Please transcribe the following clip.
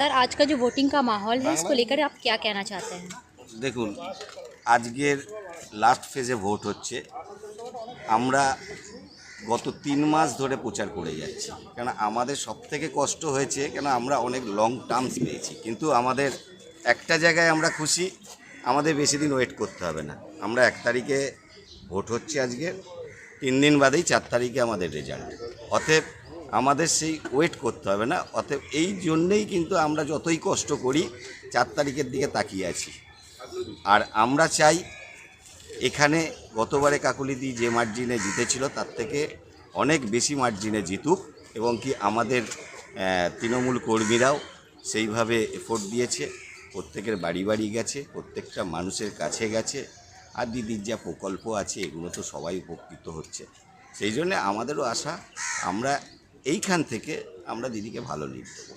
Sir आज का जो वोटिंग का माहौल है इसको लेकर आप क्या कहना चाहते हैं? দেখুন, আজকের লাস্ট ফেজে ভোট হচ্ছে। আমরা গত 3 মাস ধরে প্রচার করে যাচ্ছি, কেন আমাদের সবথেকে কষ্ট হয়েছে, কেন আমরা অনেক লং টার্মস পেয়েছি, কিন্তু আমাদের একটা জায়গায় আমরা খুশি, আমাদের বেশি দিন ওয়েট করতে হবে না। আমরা 1 তারিখে ভোট হচ্ছে, আজকে 3 দিন বাদেই 4 তারিখে আমাদের রেজাল্ট। অতএব আমাদের সেই ওয়েট করতে হবে না। অতএব এই জন্যেই কিন্তু আমরা যতই কষ্ট করি 4 তারিখের দিকে তাকিয়ে আছি। আর আমরা চাই এখানে গতবারে কাকলিদি যে মার্জিনে জিতেছিল তার থেকে অনেক বেশি মার্জিনে জিতুক, এবং কি আমাদের তৃণমূল কর্মীরাও সেইভাবে এফোর্ট দিয়েছে, প্রত্যেকের বাড়ি বাড়ি গেছে, প্রত্যেকটা মানুষের কাছে গেছে। আর দিদির যা প্রকল্প আছে এগুলো তো সবাই উপকৃত হচ্ছে। সেই জন্যে আমাদেরও আশা আমরা এইখান থেকে আমরা দিদিকে ভালো লিড দেবো।